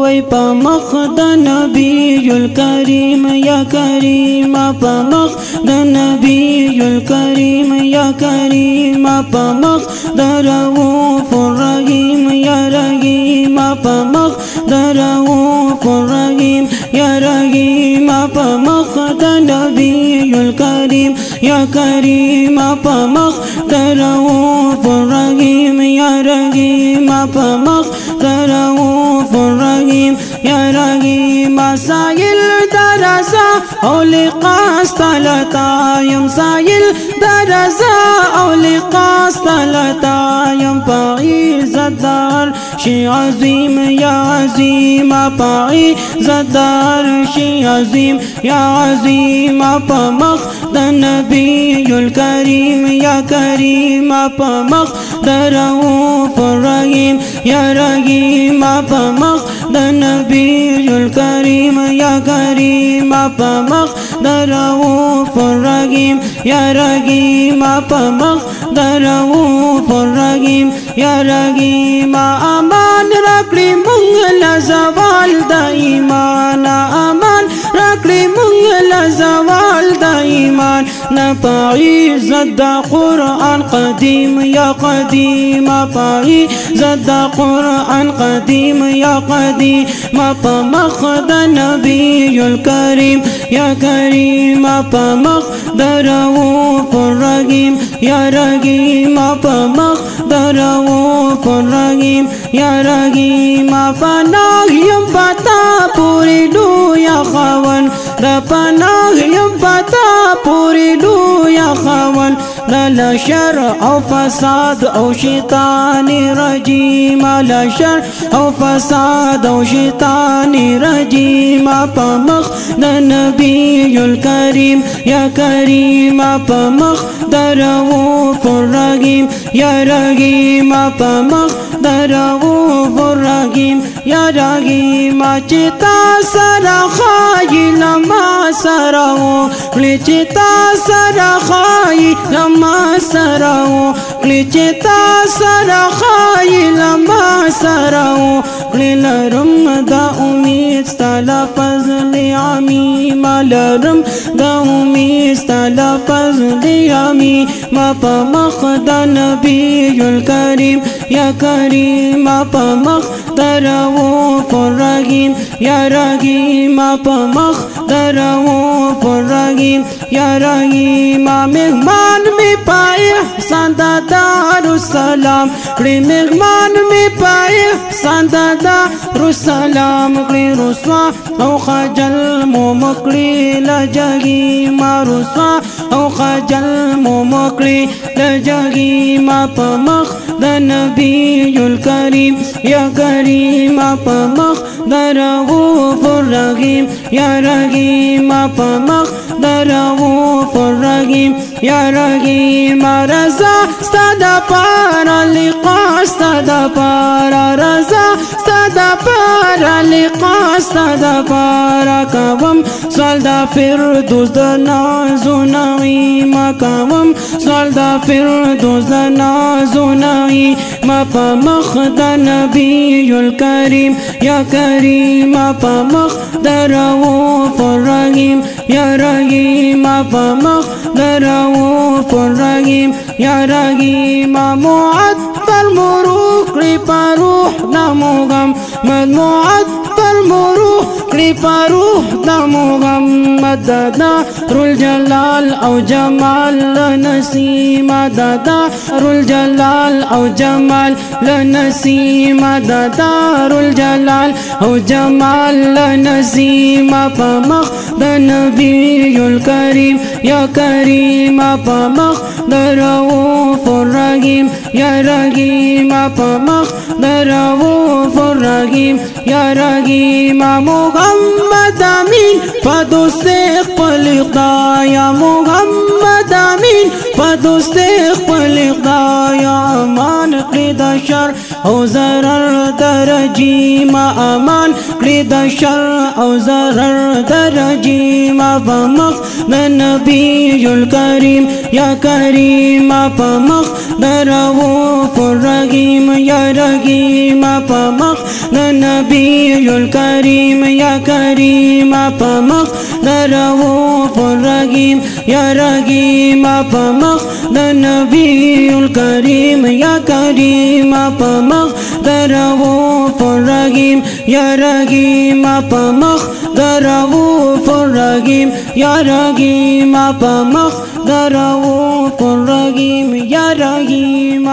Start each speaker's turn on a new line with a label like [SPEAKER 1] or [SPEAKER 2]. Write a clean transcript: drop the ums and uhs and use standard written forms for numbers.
[SPEAKER 1] وی پا مخ دا نبی الکریم یا کریم پا مخ دا نبی الکریم یا کریم پا مخ دا رؤوف الرحیم یا رحیم پا مخ دا رؤوف الرحیم یا رحیم پا مخ دا نبی الکریم یا کریم پا مخ دا رؤوف الرحیم یا رحیم پا مخ دا رؤوف الرحیم یا رحیم سائل درزا او لقاس تلتا یم سائل درزا او لقاس تلتا یم پائی زدار شی عظیم یا عظیم پائی زدار شی عظیم یا عظیم پا مخ دا نبی الکریم یا کریم پا مخ دا رؤوف الرحیم یا رحیم پا مخ دا نبی الکریم یا کریم پا مخ دا رؤوف الرحیم یا رحیم پا مخ دا رؤوف الرحیم یا رحیم امان رکڑی منگ لزوال دا ایمان امان رکڑی منگ لزوال دا ایمان نپائی زدہ قرآن قدیم یا قدیم پائی زدہ قرآن قدیم یا قدیم پا مخ دا نبی الکریم یا کریم پا مخ دا رؤوف الرحیم یا رحیم پا مخ دا رؤوف الرحیم یا رحیم پناہ یم پتا پوری لو یا خاون دا پناہ یم پتا پوری لو یا خاون لا شر او فساد او شیطان رجیم لا شر او فساد او شیطان رجیم پا مخ دا نبی الکریم یا کریم پا مخ دا رؤوف الرحیم یا رحیم پا مخ دا رؤوف الرحیم یا رحیم چتا سرا خائی لما سراو چتا سرا خائی لما سراو چتا سرا خائی لما سراو لرم دا امید ستالا فضل عمیم لرم دا امید ستالا فضل عمیم پا مخ دا نبی الکریم یا کریم پا مخ دا رؤوف الرحیم یا رحیم پا مخ دا رؤوف الرحیم یا رحیم مہمان میں پائے ساندہ دارالسلام مہمان میں پائے ساندہ دارالسلام رسوا او خجل مو مکڑی لجگی ما رسوا او خجل مو مکڑی لجگی ما پا مخ دا نبی الکریم یا کریم پا مخ دا رؤوف الرحیم یا رحیم پا مخ دا رؤوف الرحیم یا رحیم رضا ستادا پارا لقا ستادا پارا رضا ستادا پارا لقا ستادا پارا کوم سوال دا فردوس دا نازو نعیم کوم سوال دا فردوس دا نازو نعیم پا مخ دا نبی الکریم یا کریم پا مخ دا رؤوف الرحیم یا رحیم پا مخ دا رؤوف الرحیم یا رحیم معطر مروح کری پا روح دا محمد معطر مروح کری پا روح دا محمد دار الجلال او جمال لنسیم دار الجلال او جمال لنسیم دار الجلال او جمال لنسیم پا مخ دا نبی الکریم یا کریم پا مخ دا رؤوف الرحیم یا رحیم پا مخ دا رؤوف الرحیم یا رحیم محمد امین پا دوست اقبل اقدایا محمد امین پا دوست اقبل اقدایا امان قید شر او ضرر درجیم امان قید شر او ضرر درجیم پا مخ دا نبی الکریم یا کریم پا مخ دا رؤوف الرحیم یا رحیم پا مخ नबीयुल करीम या करीम आप मक़दर रऊफ़ुर रहीम या रहीम आप मक़दर नबीयुल करीम या करीम आप मक़दर रऊफ़ुर रहीम या रहीम आप मक़दर रऊफ़ुर रहीम या रहीम आप मक़दर रऊफ़ुर रहीम या रहीम।